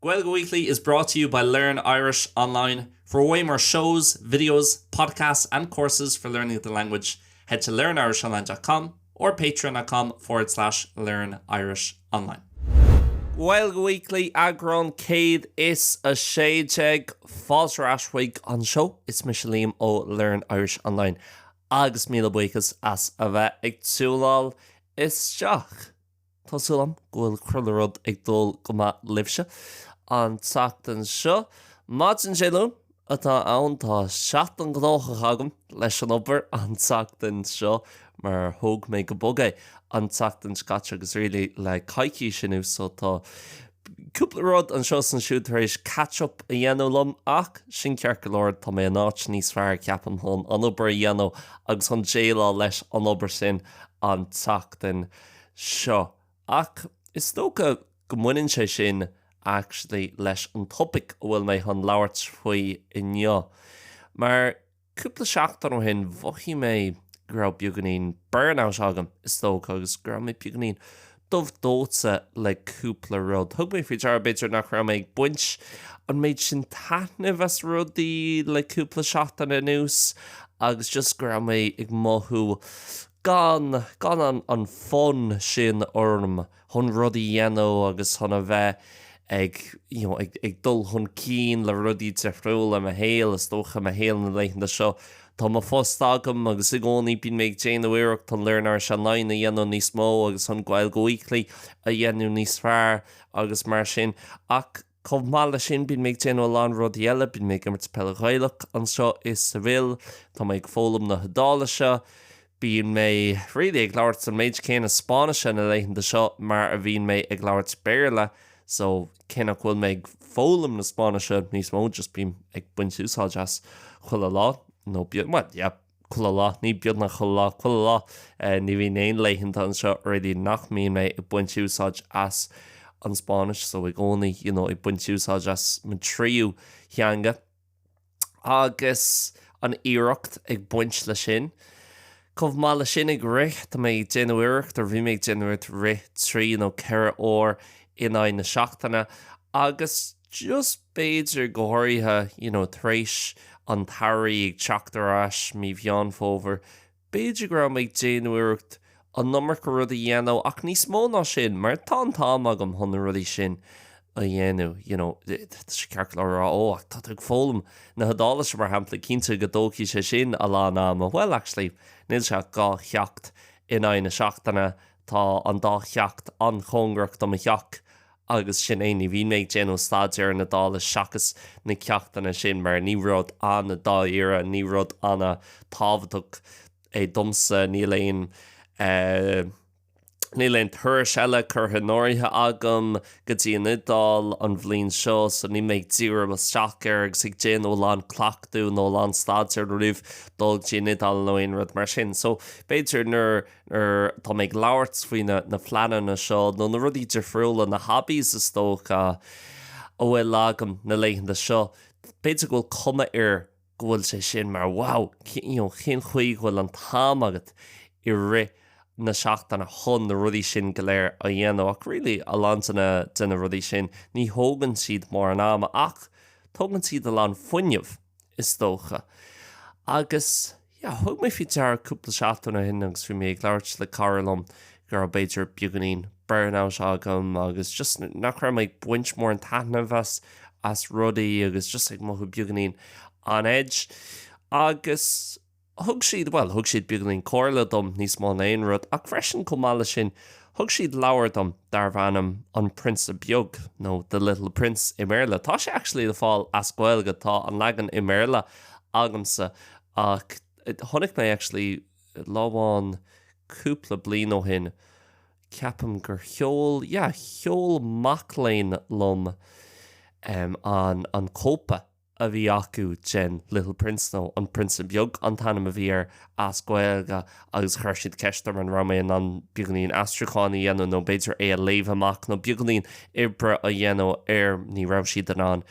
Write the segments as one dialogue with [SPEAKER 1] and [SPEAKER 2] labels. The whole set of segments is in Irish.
[SPEAKER 1] Gaeilge Weekly is brought to you by Learn Irish Online. For way more shows, videos, podcasts, and courses for learning the language, head to learnirishonline.com or patreon.com/learnirishonline. Gaeilge Weekly agron céad is a séideag fásrás week an show. It's Liam ó Learn Irish Online. Agus míle buchas as a bheith ag túláil isteach. Tásúlam gohfuil cruilerod ag dul go maith libse an teachtain seo. Máidin Seol atá ann tá seaachtain gnócha agam leis an obair an teachtain seo mar thug mé go bogad an teachtain scate agus rilí le caiicí sinú so tá cúpla rud an seo san siúd tar éis catch-up a dhéanamh lom ach sin ceart go leor tá mé an áit níos fearr ceapan chun an obair a dhéanamh agus an déile leis an obair sin an teachtain seo. Ach, is tóca go muininn sé sin actually leis an topic bhfuil mé an labhairt faoi inneo. Mar cúpla seachtain ó hin bhochí mé gur beaganín burnout agam is tóca agus gur mé beaganín dubh dóta le cúpla rud. Thug mé fao dear beidir nach ra méid buint an méid sin taitne bheits rudaí le cúpla seachtain anuas agus just gur mé ag mothú gan an fun sin orm hon rudí dhéanamh agus honna bheith ag dul chun cín le rudí defriúil am a héal is tócha am a héal na leitheanta seo. Tá má fós agam agus i gcónaí bíonn méid déanamh uireacht an Learn Irish Online a dhéanamh níos mó agus an Gaeilge Weekly a dhéanamh níos fearr agus mar sin. Ach chomhpháirtíocht sin bíonn méid déanamh lán rudí eile bíonn méid immert pelle Gaeilge an seo is sa bhil. Tá méid fólam na hadála seo. Bíonn mé rilí ag labhairt an méid céanna Spáineise na leitheanta seo mar a bhíonn mé ag labhairt mBéarla so cinna bhfuil méid fólam na Spáineise níos mó just bíonn ag buint úsáid as chuile lá nó chuile lá ní beag na chuile lá ní bhíon éon leitheanta an seo rilí nach míon mé ag buint úsáid as an Spáinis so ag gcónaí ag buint úsáid as man tríú theanga agus an iireacht ag buint le sin. Chomhpháirtíocht sin ag rith tá méid déanamh uireacht ar bhí méid déanamh rith trí nó ceithre óir in na seachtaine agus just béidir go háirithe tar éis an tairí ag teachtarás mí bhean fómhar béidir go raibh méid déanamh uireacht an numar go rud a dhéanamh ach níos mó ná sin mar tá agam chun na rudí sin a dhéanamh sé ceart le ó ach tá ag fólam na hadála sem mar hampla cinnte go dócí sé sin a lá ná well actually níl se gá cheacht in na seachtaine tá an dá cheacht an chongracht am a cheach agus sin éí bhí méid déanamh staidir na dála seachas na ceachtainna sin mar ní rud an na dá éire ní rud anna tábhaach é domsa ní léon thuair seile chutha nóirithe agam go dtíon idáil an bhblionn seo so ní méid tíre le steachar agus ag déanamh lán clachtú nó lán staidir roimh dul dtíon idáil nó aon rud mar sin. So béidir nuair tá méid labhairt faoine na phleananna seo nó na rudí defriúla na habís is tócha ó bhfuil agam na leitheanta seo. Béidir go bhfuil cuma ar go bhfuil sé sin mar wow chin chuig bhfuil an tám agat i ri na seachtainna chun na rudí sin go léir a dhéanamh ach rilí a lántainna duna rudí sin ní thógann siad mór an ama ach tógann siad a lán fuinneamh is tócha. Agus thug mé fi dear cúpla seachtainna hin agus fi mé ag labhairt le carlam gur béidir beaganín burnout agam agus just nach raibh méid buint mór an taithne bheas as rudaí agus just ag mothú beaganín an edge agus thug siad beaganín cóirla dom níos má na aon rud ach freisin chomh sin thug siad labhairt dom dar bhanam an Prince of Beag nó The Little Prince i mBéarla. Tá sé actually le fáil as Gaeilge tá an legan i mBéarla agamsa ach tháinig mé actually lábháin cúpla bliain ó hin ceapam gur cheol maclainn lom an cópa a bhí acu gen Little Prince nó an Prince of Beag an tanam a bhí as Gaeilge agus chuir siad ceistar an raméin an beaganín feosrúcháin a dhéanamh nó béidir é a léamh amach nó beaganín ibre a dhéanamh ní raibh siad an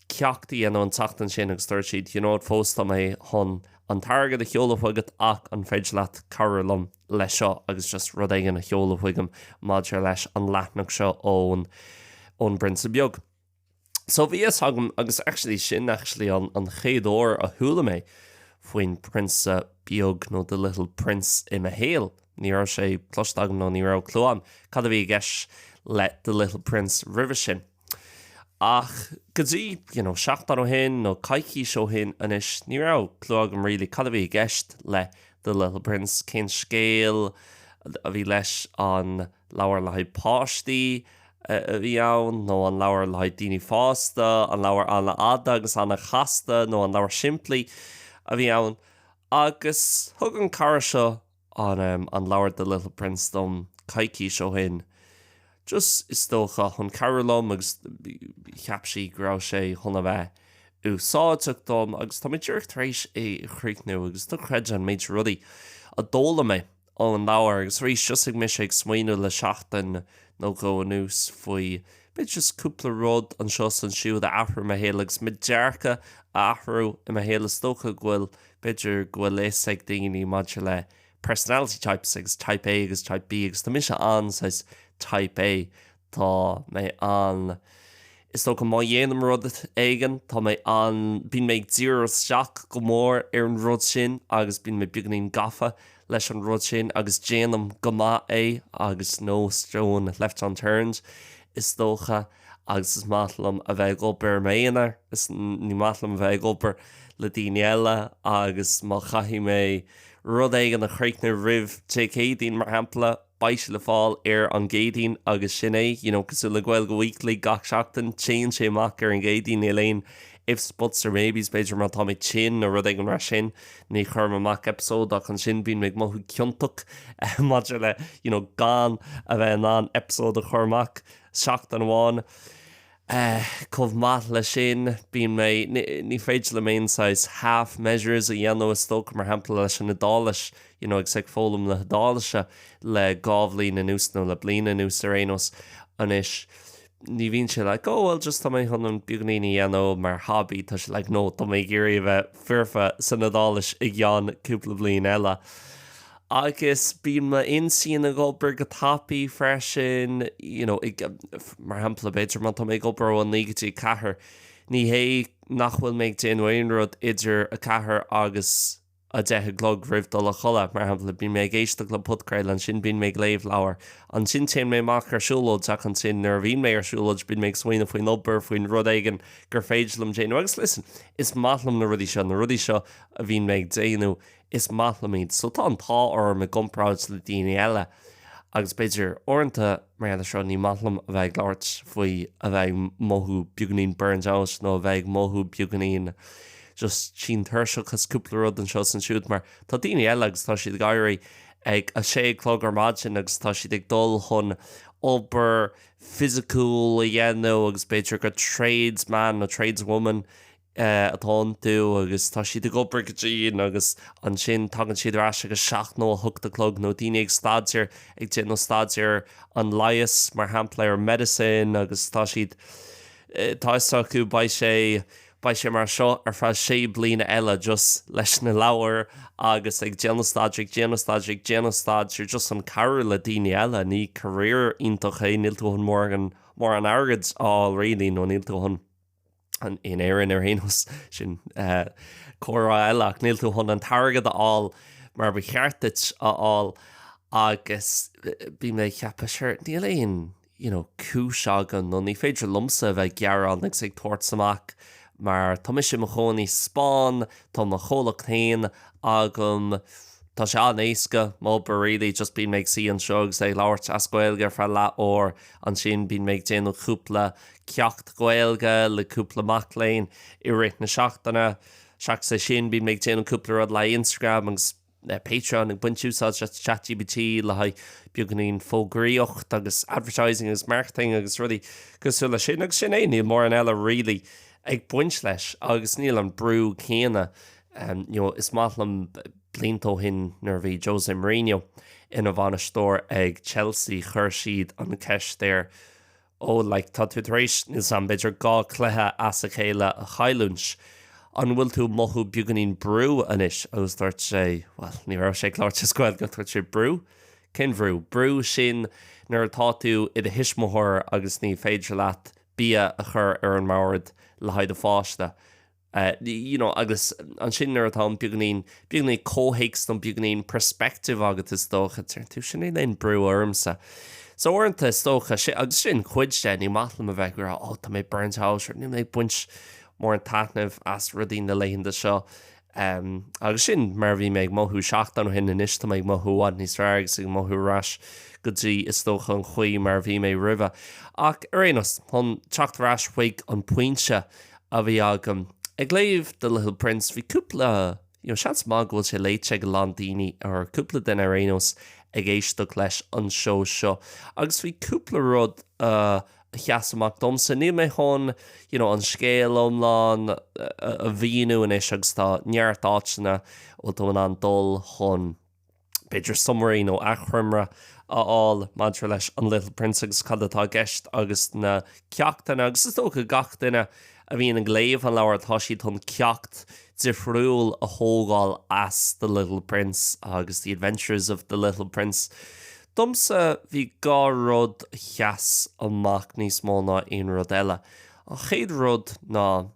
[SPEAKER 1] ceachtaí dhéanamh an teachtain sin agus tuair siad fós tá mé chun an targad a cheolalahuigad ach an féid leat carlam lei seo agus just rud éigen a cheolalahuigam maidir leis an leatnach seo ón Prince of Beag. So bhí agam agus actually sin actually an chéadóir a thula mé faoin Prince Beag nó the Little Prince i Héal. Ní raibh sé clostagam nó ní raibh clúam. Cad a bhí gceist le the Little Prince ribh sin. Ach, go dtí, seachtain ó hin nó caiicí seo hin inis ní raibh clúagam rilí cad a bhí gceist le the Little Prince cén scéal a bhí leis an leabhar le haid páistí a bhí ann nó an leabhar le haid daoine fásta, an leabhar anna ada agus anna chasta nó an leabhar simplí a bhí ann. Agus thug an cara seo an leabhar the Little Prince dom caiicí seo hin. Just is dócha chun carolum agus cheapsí grá sé chuna bheith úsáideach dom agus tá méid dúirt rééis é chríicnú agus do chreid an méid rudaí a dóla mé ó an leabhar agus rééis just ag mis ag smaoinú le seachtain nó go nús faoi bit just cúpla rud an seo san siúd a ahrú a héal agus mid dearcha ahrú i héal is dócha ghfuil beidir ghfuil is ag daoine maidir le personality types agus type A agus type B agus tá mis an sais type A tá mé an is tó go má dhéanam rud éigen tá mé an bín méid zero seach go mór ar an rud sin agus bín mé beagnaín gafa leis an rud sin agus déanam go má é agus nó strón left on turns is dócha agus is matlam a bheith gobar méanaar is ní matlam a bheith gobar le daoine eile agus má chaithí mé rud éigen a chríicne rih JK mar hampla baise le fáil ar an gédín agus sin é, cosú le Gaeilge Weekly gach seachtain chéan sé amach ar an gédín éléin if spots or maybes beidir mar tá mé sin a rud ag an ra sin ní chum amach episód ach an sin bín méid mothú ciontach maidir le gan a bheith an episód a chumach seachtain bháin. Chomhpháirtíocht le sin bín mé ní féidir le main size half measures a dhéanamh is tóca mar hampla leis an nadálas ag sag fólam le dálaise le gábhlín na nús nó le blina nús ar éos anis ní bhíonn sé le well just tá mé chun an beagnaíní dhéanamh mar hobby tá sé le nó tá mé géirí bheith fearfa san nadálas i gceann cúpla bliain eile. Agus bíon ma insíon a gobar go tapaí freisin, mar hampla beidir man tá mé gobar an nígatí cethir. Ní hé nachhfuil méid déanhain rud idir a cethir agus a dethe glog rih dul a chola, mar hampla bíon mé éisteacht le podcrail an sin bíon méid léomh leabhar. An sin téan mé mac ar siúlóid ach an sin nar bhíon mé ar siúlóid bíon méid smaoine faoin obair faoin rud éigen gur féidirlam déanú. Agus listen, is matlam na rudí seo a bhíon méid déanú is matlamíd. So tá an tá or me gcomhpháirtíocht le daoine eile agus beidir orintanta mar seo ní matlam a bheith láirt faoi a bheith mothú beagnaín burnt out nó a bheith mothú beagnaín just sin thuirseachas cúpla rud an seo san siúd mar tá daoine eile agus tá siad gaiirí ag a sé clog ar maid sin agus tá siad ag dul chun obair physical a dhéanamh agus beidir go tradesman nó tradeswoman atá tú agus tá siad ag obair go dtíon agus an sin tagann siad ráise agus seach nó a thugta clog nó daoine ag staidir ag dé nó staidir an laias mar hampla ar medicine agus tá siad táiste acu ba sé mar seo ar fá sé bliana eile just leis na leabhar agus ag genostaidir just an carú le daoine eile ní career ionintach é níl tú chun mór an agad réí nó níl tú chun an in éan ar héanaos sin chorá eileach níl tú chun an targad aáil mar ba cheartit aáil agus bí mé cheappa seir níl éon cúis agan nó ní féidir lumsa bheith gearán ag ag tuairt samach mar tá mis sin mo choní Spáin tá mo cholacht tain agam tá sé an éasca má réí just bín méid sí an seogus é láirt as Gaeilge fra le ó an sin bín méid déanú cúpla ceacht Gaeilge le cúpla macléin i réit na seachtainna seach sa sin bín méid déanú cúpla rud le Instagram agus Patreon ag buintúsá ChatGPT le haid beagnaín fógraíocht agus advertising agus marketing agus rudí cosú le sin agus sin é níl mór an eile rilí ag buint leis agus níl an brú céine is matlam blintó hin nar bhí Jose Mourinho ina bhana stór ag Chelsea chur siad an ceist déir ó tá tú rééis níos an beidir gá cluthe as a chéile a chailúns an bhfuil tú mothú beagnaín brú anis agus dúirt sé ní raibh sé cláirte scoil go tuairt sé brú cin bhrú sin nar atá tú i a hisismthir agus ní féidir leat bí a chur ar an mórad le haid a fáiste. Agus an sin ar atá beagnaín cóhéics don beagnaín perspective agat is dócha tú sin é leon brú ormsa. So orintanta is dócha agus sin chuid sé ní matlam a bheith gur tá mé burnt house ní mé buint mór an taitnamh as rudín na léon de seo. Agus sin mar bhí méid mothú seachtain hin in isiste méid mothúád níos ragus ag mothúrás go dtí is dócha an chuí mar bhí mé ribh. Ach arénos chun teachtarrás chuig an puinte a bhí agam. Ag léomh The Little Prince bhí cúpla seans má bhfuil sé léite go lán daoine ar cúpla den arénos ag éisteacht leis an show seo. Agus bhí cúpla rud cheasamach domsa ní mé chun an scéal omláin a bhíú in is agus tá neart áitina ó do an dul chun beidir summarí nó achrimra áil madra leis an Little Prince agus cadatá gceist agus na ceachtainna agus is tócha gach duine a bhí an gléomh an leabhar tá siad chun ceacht difriúil a thógáil as The Little Prince agus The Adventures of the Little Prince. Domsa bhí gá rud cheas amach níos mó ná aon rud eile. An chéad rud ná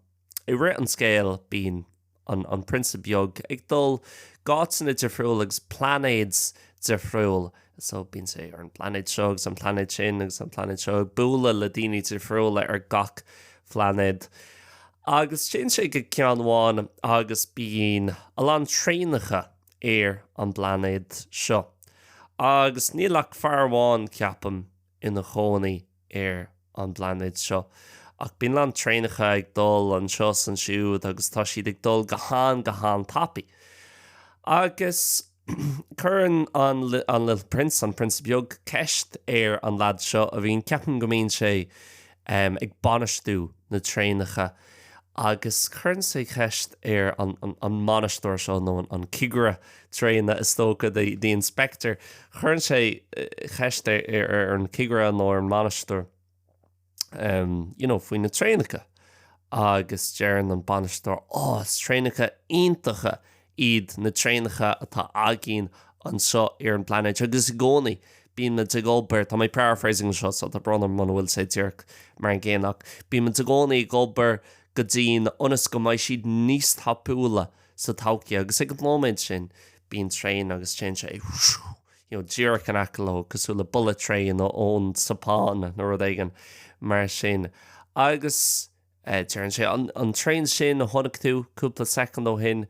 [SPEAKER 1] i ré an scéal bín an Prince beag ag dul gátainna difriúil agus planéids difriúil. So bín sé ar an planéid seo agus an planéid sin agus an planéid seo búla le daoine difriúla ar gach flanéid. Agus sin sé go ceanháin agus bíon a lá tréanacha ar an planéid seo. Agus nílach fearháin ceapam ina chónaí ar an planéid seo. Ach bíon lá tréanacha ag dul an seo san siúd agus tá siad ag dul go háin tapaí. Agus churann an Little Prince an Prince beag ceist ar an lad seo a bhíon ceapan go mbíonn sé ag banistú na tréanacha agus churann sé ceist ar an manastóir seo nó an cigre tréana is tócha the inspector churann sé ceist ar an cigre nó an manastóir faoin na tréanacha agus dearan an banastóir is tréanacha iontacha iad na tréanacha atá agén an seo ar an planéid agus i gcónaí bíon na gcomhpháirtíocht tá mé paraphrasing seo so tá bronn man bhfuil sé tíirc mar an ggéanach bíon na gcónaí gcomhpháir go dtíon ionas go mbeidh siad níos tapúla sa todhchaí agus ag an móméid sin bíon tréin agus sin sé díreach an acoló cosúla bullet train ón sapáin nó rud éigean mar sin agus dearann sé an train sin a tháinig tú cúpla second ó hin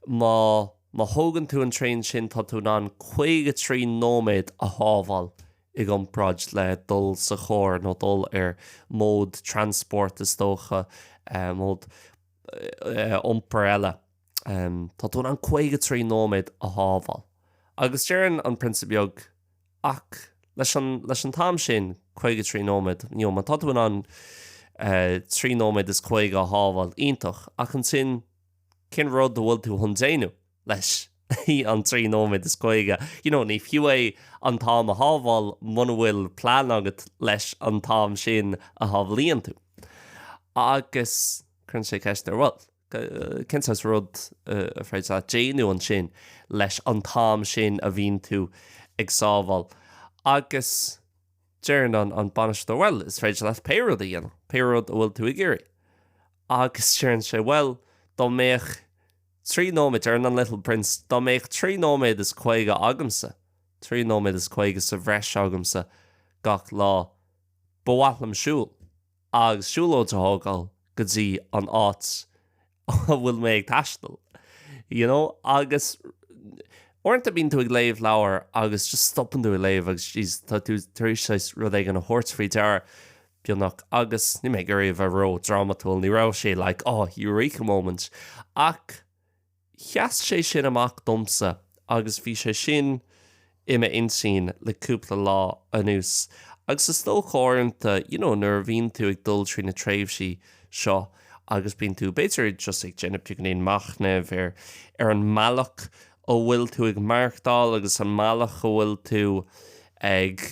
[SPEAKER 1] má thógann tú an train sin tá tú ná 53 nóméid a hábháil i gcompráid le dul sa chóir nó dul ar mód transport is tócha mód iompar eile. Tá tú ná 53 nóméid a hábháil. Agus dearann an Prince beag ach leis an tam sin 53 nóméid má tá tú ná 3 nóméid is 5 a hábháil ionintach ach an sin cin rud do bhfuil tú chun déanú leis an 3 nóméid is 5. Ní fiú é an tám a hábháil muna bhfuil plán agat leis an tám sin a hábhlíonn tú. Agus chun sé ceist ar bhil cinsas rud a phréid a déanú an sin leis an tám sin a bhíonn tú ag sábháil. Agus dearann an banistúir well is féidir leis péród a dhéanamh péród a bhfuil tú i ggéirí. Agus dearann sé well dá méich 3 nóméid ar an Little Prince dá méich 3 nóméid is 5 agamsa 3 nóméid is 5 sa bhreis agamsa gach lá bhhaithlam siúil agus siúlóid a thógáil go dtí an áit bhfuil mé ag taistil agus orintanta bíonn tú ag léamh leabhar agus just stoppan tú ag léamh agus tá tú tuéis rud ag an hortfrí dear beannach agus ní mé gur bh ró dramatúil ní rá sé eureka moment ach cheas sé sin amach domsa agus bhí sé sin imime insín le cúpla lá anús agus is tó chóirnta nuair bhíonn tú ag dul trí na tréimhsí seo agus bíonn tú beidir just ag déanamh gnéon machnamh ar an mealach ó bhfuil tú ag marchdal agus an mealach ó bhfuil tú ag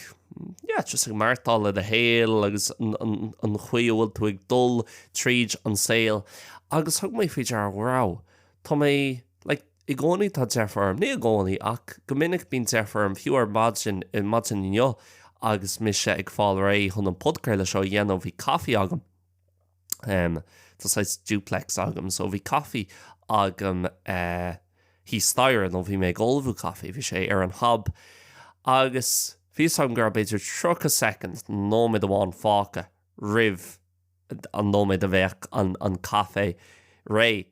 [SPEAKER 1] just ag marchdal a héal agus an chuí bhfuil tú ag dul tríd an saoil agus thug mé féidir ar bhrá tá mé i gcónaí tá deafarm ní a gcónaí ach go minic bíon deafarm fiúar maidin i maidin inniu agus mise ag fáil ré chun an podcréile seo dhéanamh bhí caí agam. Tás éis duplex agam, so bhí caí agam hí stair nó bhí mé golbhú caí, bhí sé ar an hub. Agus bhí agam gur beidir 3 second nóid amháin fáca rih an nóid a bheith an caé ré.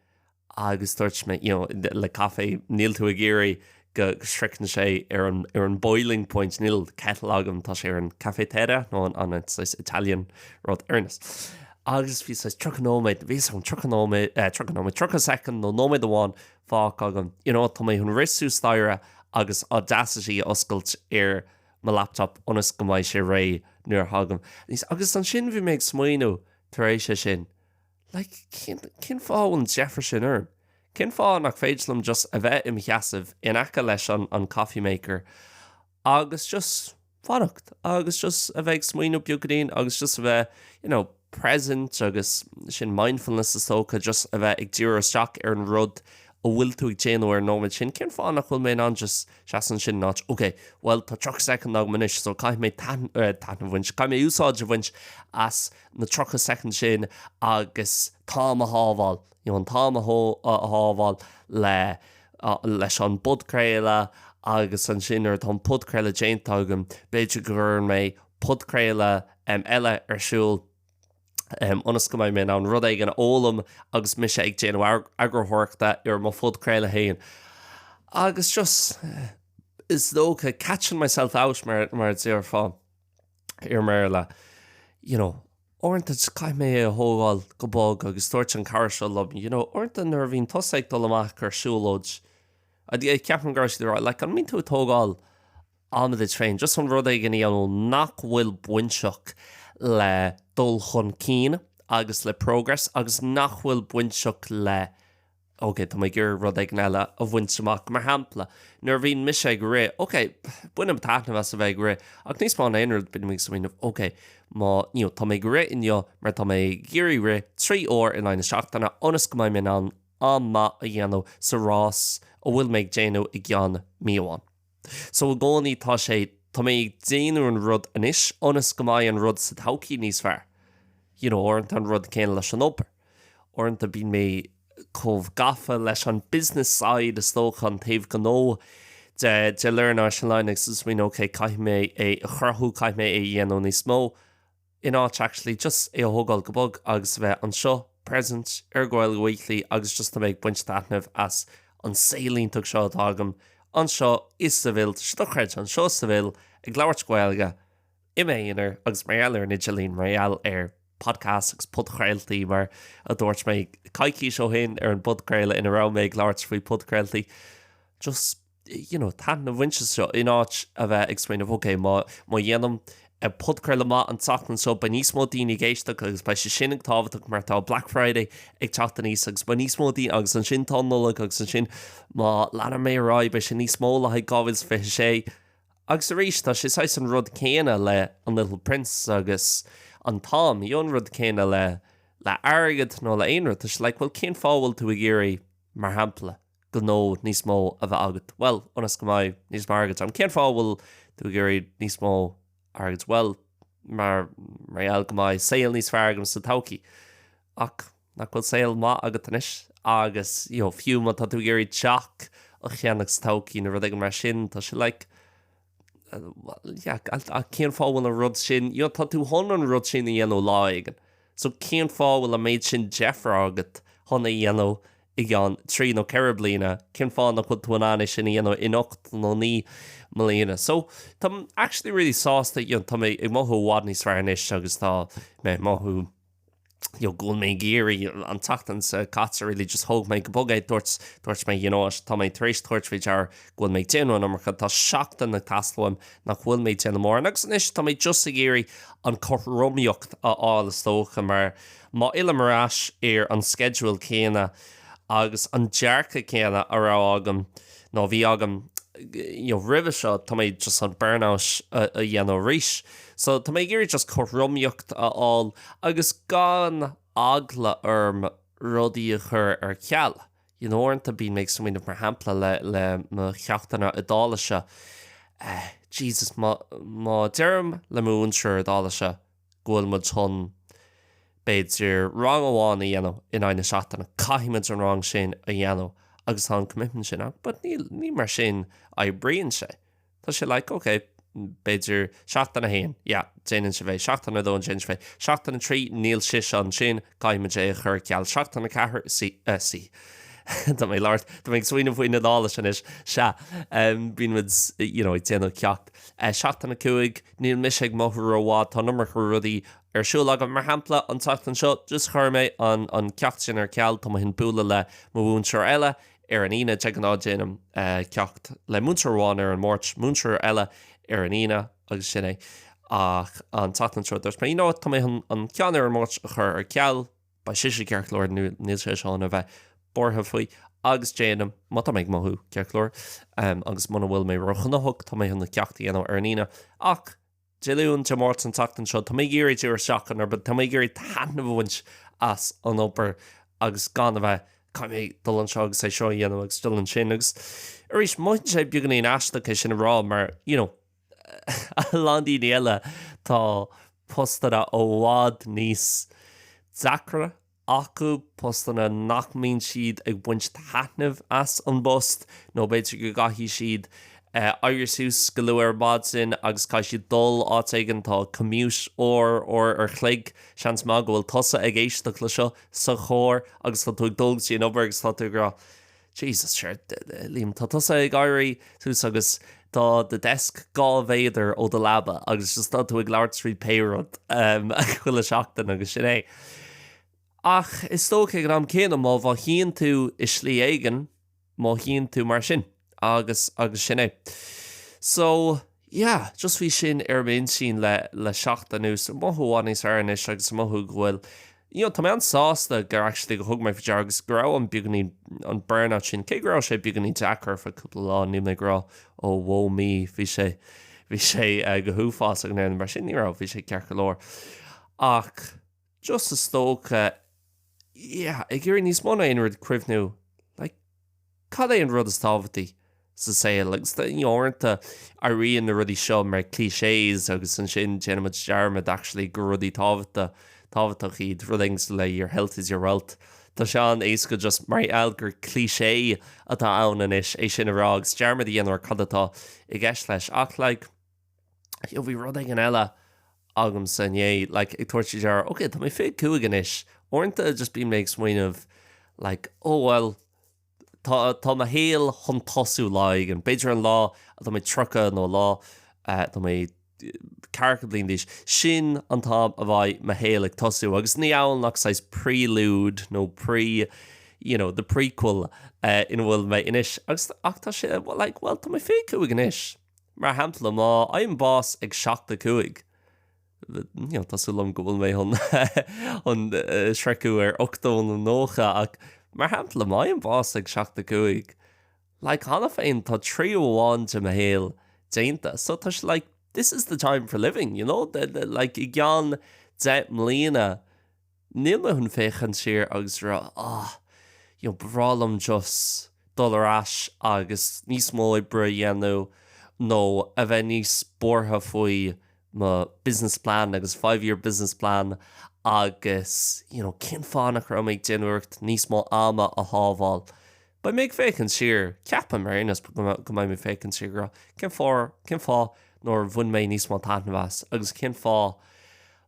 [SPEAKER 1] Agus dúirt me, le caé níl tú a géirí go sricna sé ar an boiling point níl kettle agam tá sé ar an cafeteria nó an Italian rud earnest. Agus bhí sé trocanóid, bhí an trocanóid 3 second nó nóid amháin fách agam. Tá mé chun risú staire agus audacity oscailt ar má laptop onas go mbeidh sé ré nuair thagam. Agus an sin bhí méid smaoinú tar éis sé sin. Cin fáin Jefferson orm. Cin fá nach féidirlam just a bheith im cheasamh in aice leis an coffee maker. Agus just fanacht. Agus just a bheith smaoinú bugadín. Agus just a bheith, present agus sin mindfulness is tócha just a bheith ag dtír isteach ar an rud a bhfuil tú ag déanú ar nóid sin. Cin fá nach bhfuil mé an just seasan sin náit. Ok, well, tá 3 second agam inis, so caiith mé tan bhaint, caiith mé úsáid a bhaint as na 3 second sin agus tám a hábháil. An tám a hábháil leis an podcréile agus an sin ar an podcréile déanta agam, beidir gur mé podcréile eile ar siúil. Onas go mé an rud ag an ólam agus mise ag déanamh agurthirchta ar má fudcréile haon. Agus just is dócha catching myself out mar dtíar fá ar mBéarla. Orintad caiith mé a thógáil go bog agus dúirt an cara seo lom. Orintad nar bhín tosaigh dul amach ar siúlóid. A dí ceapan gar si rá, an mín tú tógáil amad féin, just an rud ag an íanú nach bhfuil buinseach le dul chun cín agus le progress agus nach bhfuil buinseach le tá mé gur rud ag eile a bhaintseach mar hampla. Nuair bhín mise ag ré, buinam taithna a bheith ré, ach níos má éonrad bin mé samíanamh, tá mé ré inneo mar tá mé géirí ré 3 uair in aine seachtainna onas go mé an má a dhéanamh sa rás ó bhfuil méid déanú i gceann míomháin. So gcónaí tá sé tá mé déanú an rud anis onas go mbeidh an rud sa todhchaí níos fearr. Orint an rud céine leis an opair. Orint a bín mé chomh gafa leis an business side is tócha an taobh go nó de learnirishonline agus mí caiith mé é churthú caiith mé é dhéanú níos mó. In áit actually just é thógáil go bog agus bheith an seo present ar Gaeilge Weekly agus just a méid buint taitnamh as an saolíntaach seo tágam. An seo is sa bhil, stochreid an seo sa bhil ag leabhart Gaeilge iméonar agus mBéarla ar nidgelín mBéarla ar podcast agus podcréiltaí mar a dúirt mé caiicí seo hin ar an podcréile ina rá méid leabhart faoi podcréiltaí. Just, tan na bhainte seo in áit a bheith ag smaoinmh, má dhéanam a podcréile má an tachtan seo ba níos mó daoine géisteach agus ba sé sin ag tábhaach mar tá Black Friday ag teachta níos agus ba níos mó daoine agus an sin tá nula agus an sin má lena mé rá ba sin níos mó le ag gábhils fi sé. Agus a rís tá sé sais an rud céine le an Little Prince agus an Tom, an rud céine le airgad nó le aonrad, tá sé bhfuil cén fábhfuil tú a géirí mar hampla go nó níos mó a bheith agat. Well, onas go mbeidh níos mar agat. An cén fábhfuil tú a géirí níos mó agus well mar go mbeidh saoil níos fearr sa todhchaí. Ach nach bhfuil saoil má agat inis agus fiú má tá tú géirí teach a cheannach sa todhchaí na rud ag mar sin tá sé a cén fábhfuil a rud sin, tá tú hon an rud sin a dhéanú lá aigen. So cén fábhfuil a méid sin Jeffra agat honna dhéanú i gceann 3 nó 4 bliana, cén fá nach chud tú an sin dhéanú in 8 nó 9 mbliana. So tá actually really sásta tá mé ag mothú bhád níos fearr inis agus tá mé mothú gúil mé géirí an tachtan sa catsa really just thóg mé go bogéid dúirt mé tá mé trééis tuairt fé dear gúil mé déanú mar chu tá seachtain na tasluim nach bhfuil mé déanú mór. Agus inis tá mé just a géirí an chorrómíocht áil is tócha mar má ile marráis ar an schedule céine agus an dearcha céine ará agam nó bhí agam rih seo tá mé just an burnout a dhéanú ríis. So tá mé géirí just chorrómíocht áil agus gan agla rudaí a chur ar ceall. Orintanta bín méid smaoinmh mar hampla le cheachtainna a dálaise. Jesus má dearm le mún sure dála se ghfuil mu chun beidir rang amháin a dhéanamh in aine seachtainna caiimiid an rang sin a dhéanamh agus tá an commitment sin but ní mar sin a bríonn sé. Tá sé like, okay, beidir seachtainna haon, déanann sé bheith, seachtainna dó an sin sé bheith, seachtainna trí níl sis an sin caiimiid é chur ceall, seachtainna cethir sí. Tá mé láirt, Tá mé swinine faoin na dála sin is se bíon mid déanamh ceacht. Seachtainna cuaig níl miseag mothú bhád tá numar chu rudaí siúil agam mar hampla an tatan seo just chuir mé an ceacht sin ar ceall tá hin búla le múnseir eile ar an ine te ná déanam ceacht le múnseirháin ar an mórt múnseir eile ar an ine agus sinné ach an tatan seo dúirt mé tá mé an cean ar an mórt a chur ar ceall ba siise cearchlóir níl sé seán a bheith bortha faoi agus déanam má tá méid mothú cearchlóir agus muna bhfuil mé rochannathg tá mé na ceachtaí anam ar an ine ach Déún te mórt an tatan seo, tá mé géirí dúir seachan ar tá mé géirí tanna bhaint as an opair agus gan a bheith cai mé dul an seo agus é seo dhéanam agus dul an sin agus ar is muint sé beaggan í eisteacht sin rá mar landí eile tá postada ó bhád níos zacra acu postana nachmín siad ag buint tanamh as an bost nó beidir go gaithí siad Irisús go luar bad sin agus cai si dul áigen tá commute ar chlig seans má go bhfuil tosa ag éisteacht le seo sa chóir agus tá tú dul sí an obair agus tá tú gra Jesus sure líam tá tosa ag airí tús agus tá de desk gá bhéidir ó de labba agus just tá tú ag leart trí péród a chuile seachtain agus sin é. Ach is tócha an am céanam má bh híonn tú is slí éigen má híonn tú mar sin. agus sin é. So, just bhí sin ar bhíon sin le seachtainús mothúhainís airnis agus mothú gohfuil. Tá mé an sásta gur actually go thug mé faidir agus grá an beaganí an burnout sin. Cé grá sé beaganí dechar fa cúpla lá ní mé grá ó bhó mí bhí sé go thuúfás ag néan mar sin nírá bhí sé cearcha lór. Ach, just is tócha, ag gur níos mna aon rud cuimhnú, cad é an rud is tábhattaí sa Seol agus orintanta a rion na rudí seo mar clichés agus an sin déanamid dearmid actually go rudí tábhatta iad rudings le your health is your wealth. Tá se an éasca just mar eilgur cliché atá ann is é sin ará agus dearmid dhéanaar cadatá i gceist leis ach bhí rud ag an eile agam san ag tuairtí dear ok tá mé fé cuagan is orintanta just bí méid smaoinmh well Tá ma héal chun tosú láig an beidir an lá a tá mé trucha nó lá tá mé carcha blin díos sin an tá a bhaid ma héal ag tosú agus ní ann nach sais prelude nó the prequel in bhfuil mé inis agus ach tá sé well tá mé fé cuaig an is mar hampla má aon bás ag seachta cuaig. Tásúlam go bhfuil mé an sreicú ar 8 nócha ach mar hampla mai an bás ag seachta cuaig. Hána féin tá trí amháin de a héal Déanta. So tá this is the time for living, i gceann 10 mbliana níl me hunn féchan siar agus ra bhrálam just dulrás agus níos mó bre dhéanú nó a bheith níos bortha faoi má business plan agus 5-year business plan agus, cin fánach ra méid déanúirt níos mó ama a hábháil. Ba méid fécinn siar ceappa mar aonas go mbeidh mé fécinn siar gra. Cin fá nóir bhain mé níos mó taithneamhas agus cin fá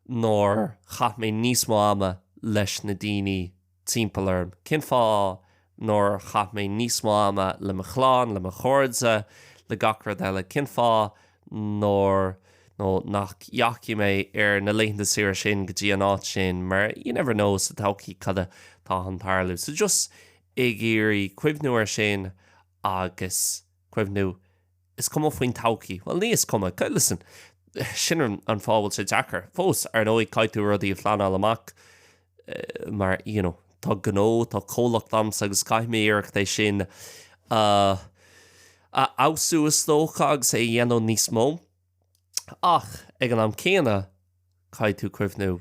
[SPEAKER 1] nóir chaith mé níos mó ama leis na daoine timpealarm. Cin fá nóir chaith mé níos mó ama le mo chláán, le mo chóirde, le gacrad eile. Cin fá nóir nach jaci mé ar na leitheanta siar sin go dtí an áit sin mar you never know sa taucí cada tá an tarlú. So just i géirí cuimhnú ar sin agus cuimhnú is cuma faoin taucí. Well, ní is cuma. Listen, sin an fábhail sé dechar. Fós ar nóid caiitú rudaí a phleanáil amach mar tá gnó, tá cólacht dams agus caiithméíocht é sin áusú is tócha agus é dhéanú níos mó. Ach, ag an am céanna caiitú cuimhnú,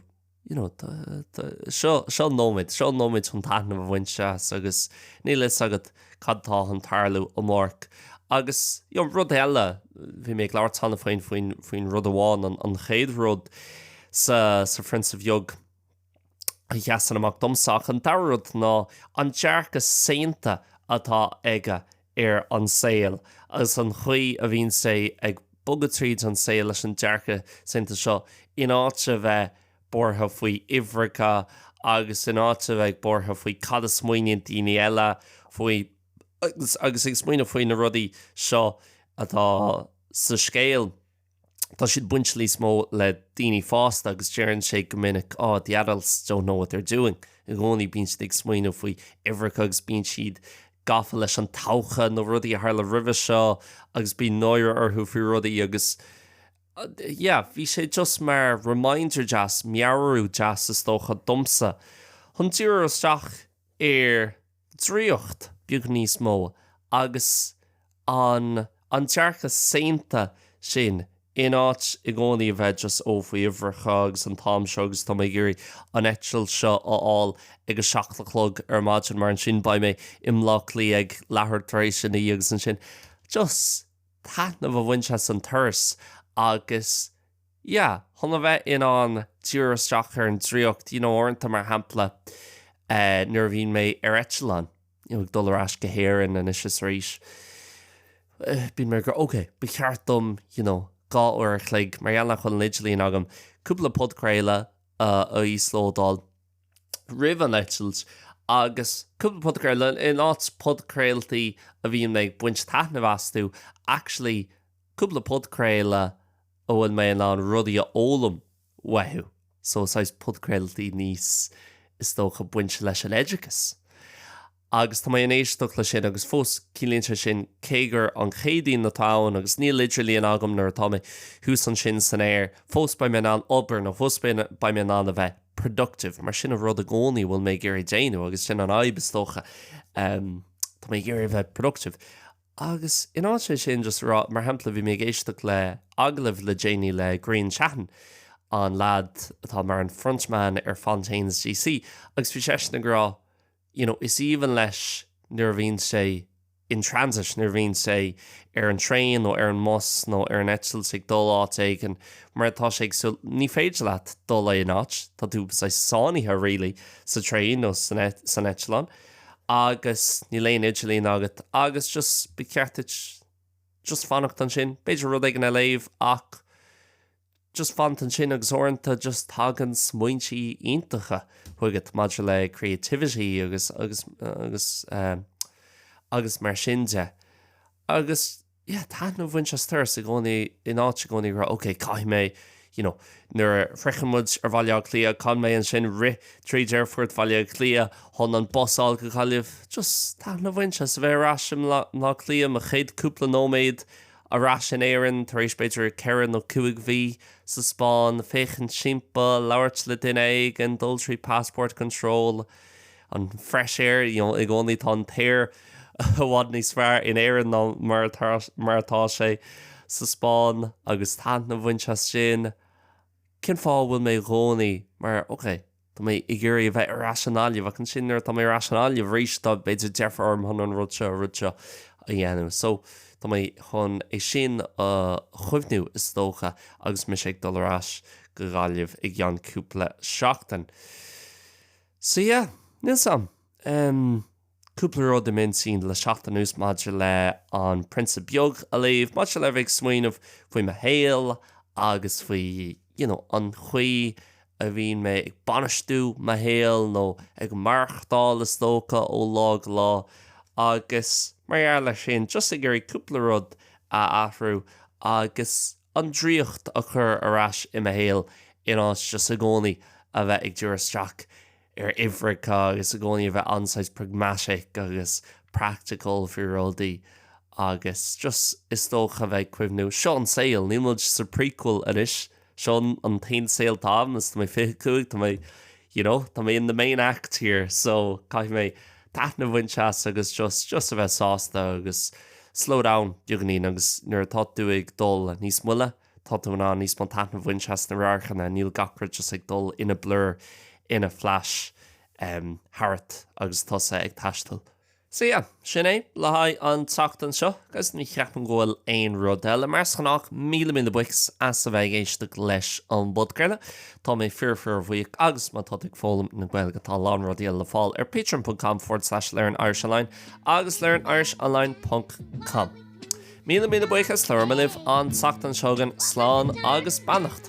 [SPEAKER 1] seo nóid chun taithnamh a bhaint se agus níl is agad cadtá an tarlú ó mórc agus rud eile bhí mé leir tanna faoin rud amháin an chéad rud sa frins a bheog a cheasan amach domsach an darad ná an dearcha Céadaoin atá aige ar an Seol agus an chuí a bhíonn sé ag bogad tríd an Seol leis an dearcha Céadaoin seo in áite bheith bortha faoi Ifrica agus in áite bheith bortha faoi cad a smaoineann daoine eile faoi agus ag smaoine faoin na rudaí seo atá sa scéal. Tá siad buint lí smó le daoine fásta agus dearann sé go minic the adults don't know what they're doing. I gcónaí bíonn siad ag smaoine faoi Ifrica agus bíonn siad gafa leis an taucha nó rudaí a thar le ribh seo agus bí nóir orthú faoi rudaí agus bhí sé just mar reminder jazz, meabhrú jazz is tócha domsa. Chun tíor isteach ar tríocht beag níos mó agus an dearcha Céadaoin sin in áit i gcónaí a bheith just ó faoi Ifrica agus an tám seo agus tá mé gurí an eitiil seo áil ag a seachtalachlog ar maidin mar an sin ba mé imlachlaí ag lethir tar éis sin agus an sin. Just taitnamh a bhainte an thuras agus chuna bheith in an tíor isteach ar an tríocht orintanta mar hampla nuair bhíonn mé ar eitileán ag dul arás go héireann an is rís. Bíonn mar gur ba cheartm gá uair chléig mar eanna chun lidlíonn agam cúpla podcréile a íslódáil rih an eitilt agus cúpla podcréile in áit podcréiltaí a bhíonn mé buint taitnamh asú actually cúpla podcréile óin mé an rudaí a ólam wethú. So sais podcréiltaí níos is tócha buint leis an éadchas. Agus tá an éisteacht le sin agus fós cílíonn sin cégur an chéadaín na táin agus ní lidrlíon agam nuair tá hús an sin san air fós ba mé an obair nó fós ba mé an a bheith productive mar sin a rud a gcónaí bhfuil mé géir déanú agus sin an aibistócha tá mé géir bheith productive. Agus in áit sin just mar hampla bhí mé éisteach le aglah le déine le Green Chathan an lad atá mar an frontman ar Fontaines GC agus bhí sé na grá is even leis nuair bhíonn sé in transit nuair bhíonn sé ar an train nó ar an mos nó ar an eitiil sig dul áit ag an mar atá sé so ní féidir leat dul é an áit tá tú sa sáinithe rilí sa train nó san eitileán agus ní léon idirlíon agat agus just be ceartid just fannacht an sin beidir rud ag an léomh ach just fant an sin agus orintanta just tagan smuintí iontacha chuigad maidir le creativity agus mar sinnte. Agus taitnamh bhainte thuras a gcónaí in áit gcónaí ra cai mé nuair frechammuid ar bhaile clia can mé an sin trí dearfurt bhaile clia chun an bosáil go chaileh just taitnamh bhainte sa bheith ráisiim ná clia a chéad cúpla nóméid a rásin éireann tar éis beidir ceann ó cuaig bhí sa Spáin féchan timpeall labhairt le duine ag an dul trí passport control an fresh air i gcónaí tá an tair bhád níos fearr in éireann ná mar atá sé sa Spáin agus taitnamh bhainte sin cin fáil bhfuil mé gcónaí mar tá mé i ggurí a bheith rasionáliamh ach an sin nuair tá mé rasionáliamh rís tá beidir dearfarm chun an rudse a dhéanamh so tá mé chun é sin chuimhnú is tócha agus mis ag dulrás go gáileh ag gceann cúpla seachtain. So níl sam cúpla rud min sin le seachtain ús maidir le an prinsa beag a léomh maidir le bheith smaoinemh faoi ma héal agus faoi an chuí a bhíonn mé ag banistú ma héal nó ag marchtáil is tócha ó lá agus mBéarla sin just a gurí cúpla rud a athrú agus an dríocht a chur arás i héal in áit just a gcónaí a bheith ag dúr isteach ar Ifrica agus a gcónaí a bheith ansáid pragmatic agus practical fiúroldaí agus just is tócha bheith cuimhnú seo an Seol ní muid sa prequel inis seo an tain Seol tám is tá mé fiúig tá mé in the main act here so caiith mé taitnamh bhainte agus just a bheith sásta agus slow down diognaí agus nuair tá tú ag dul Níos Moille tá tú ná níos man taitnamh bhainte na ráchanna níl gachra just ag dul ina blur ina flash Harrit agus tosa ag taistal So yeah, sin é le haid an teachtain seo, gus ní cheapan ghfuil aon rud eile mar scannach míle buicks as sa bheith éisteacht leis an budgréile. Tá mé fear bhuiach agus má tá ag fólam na Gaeilge tá lán rodíal le fáil ar patreon.com/learnirishonline agus learnirishonline.com. Míle buchas chlár me libh an teachtain seogan sláán agus bannacht.